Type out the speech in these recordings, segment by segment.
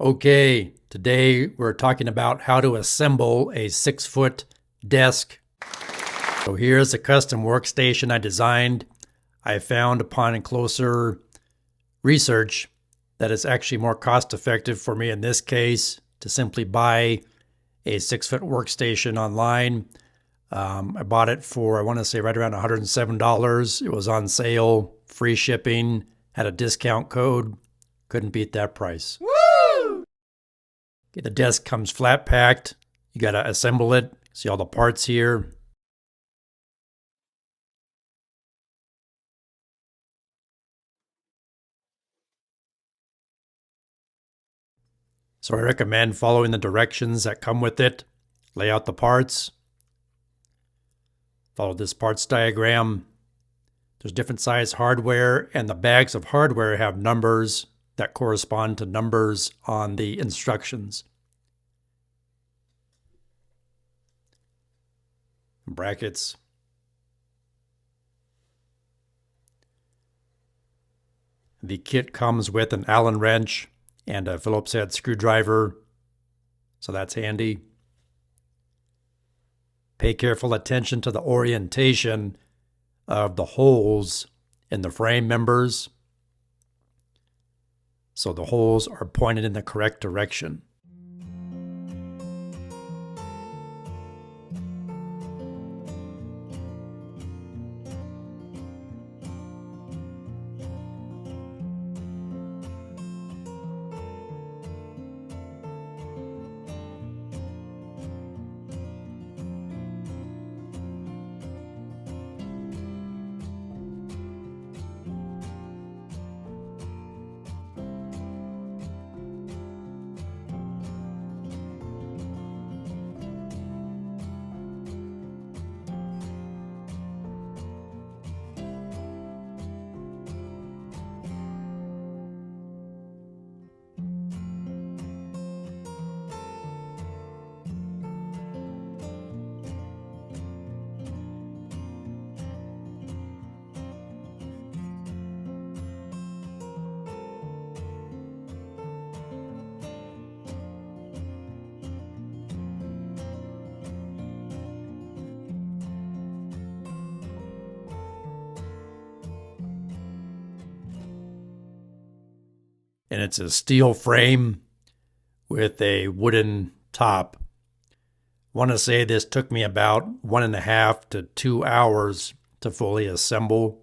Okay, today we're talking about how to assemble a 6-foot desk. So here's a custom workstation I designed. I found upon closer research that it's actually more cost effective for me in this case to simply buy a 6-foot workstation online. I bought it for, I want to say, right around $107. It was on sale, free shipping, had a discount code. Couldn't beat that price. Woo! Okay, the desk comes flat packed. You got to assemble it. See all the parts here. So I recommend following the directions that come with it. Lay out the parts. Follow this parts diagram. There's different size hardware, and the bags of hardware have numbers that correspond to numbers on the instructions. Brackets. The kit comes with an Allen wrench and a Phillips head screwdriver, so that's handy. Pay careful attention to the orientation of the holes in the frame members, so the holes are pointed in the correct direction. And it's a steel frame with a wooden top. I want to say this took me about 1.5 to 2 hours to fully assemble.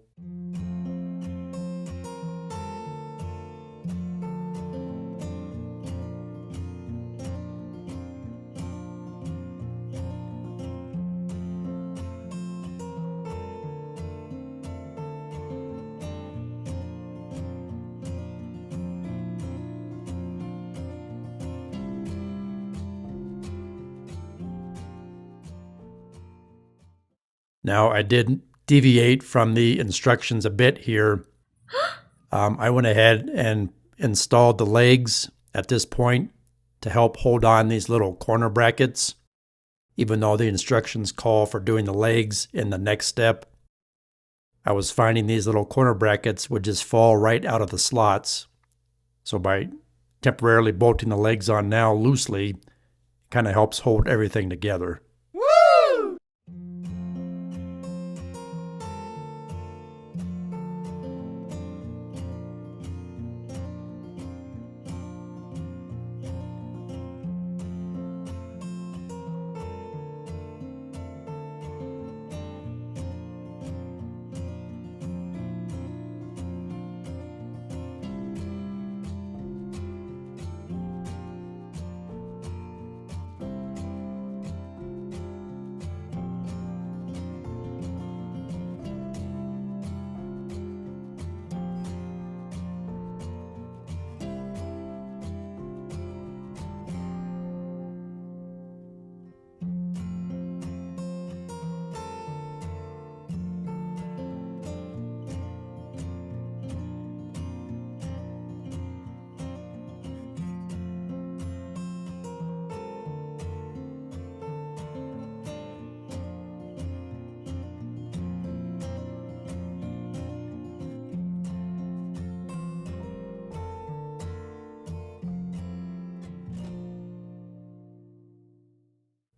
Now, I did deviate from the instructions a bit here. I went ahead and installed the legs at this point to help hold on these little corner brackets, even though the instructions call for doing the legs in the next step. I was finding these little corner brackets would just fall right out of the slots. So by temporarily bolting the legs on now loosely, it kind of helps hold everything together.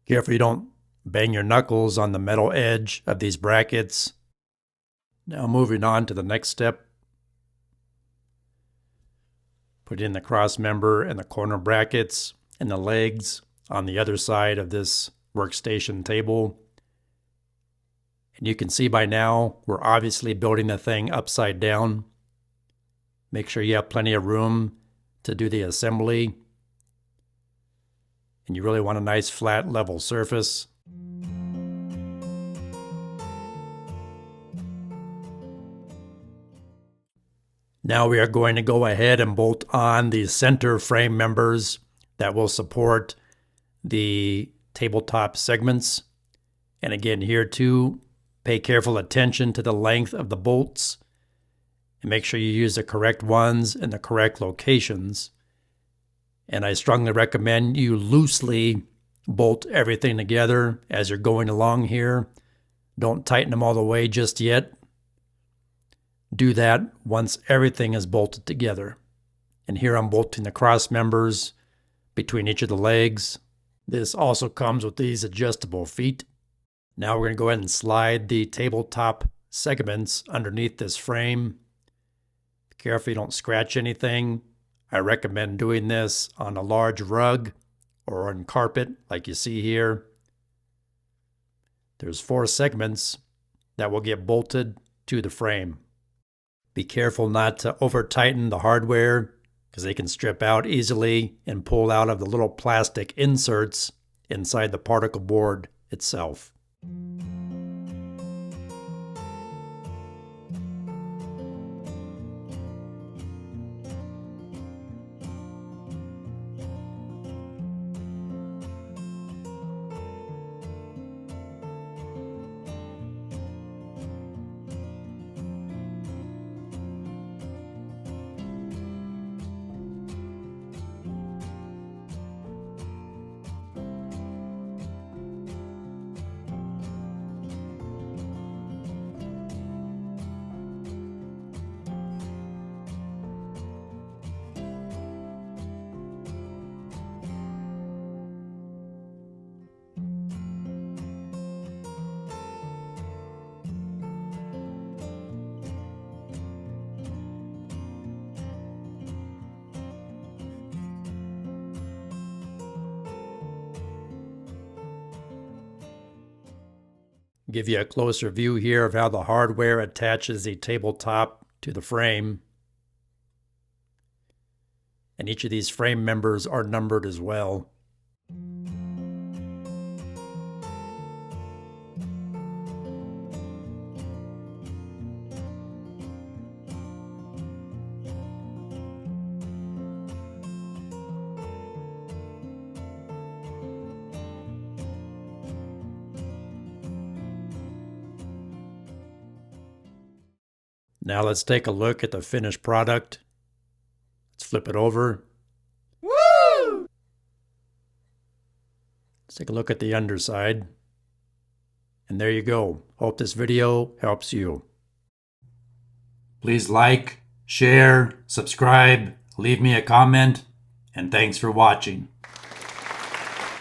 Careful you don't bang your knuckles on the metal edge of these brackets. Now moving on to the next step. Put in the cross member and the corner brackets and the legs on the other side of this workstation table. And you can see by now, we're obviously building the thing upside down. Make sure you have plenty of room to do the assembly. And you really want a nice flat level surface. Now we are going to go ahead and bolt on the center frame members that will support the tabletop segments. And again, here too, pay careful attention to the length of the bolts and make sure you use the correct ones in the correct locations. And I strongly recommend you loosely bolt everything together as you're going along here. Don't tighten them all the way just yet. Do that once everything is bolted together. And here I'm bolting the cross members between each of the legs. This also comes with these adjustable feet. Now we're going to go ahead and slide the tabletop segments underneath this frame. Be careful you don't scratch anything. I recommend doing this on a large rug or on carpet like you see here. There's 4 segments that will get bolted to the frame. Be careful not to over tighten the hardware because they can strip out easily and pull out of the little plastic inserts inside the particle board itself. Give you a closer view here of how the hardware attaches the tabletop to the frame. And each of these frame members are numbered as well. Now let's take a look at the finished product. Let's flip it over. Woo! Let's take a look at the underside. And there you go. Hope this video helps you. Please like, share, subscribe, leave me a comment, and thanks for watching.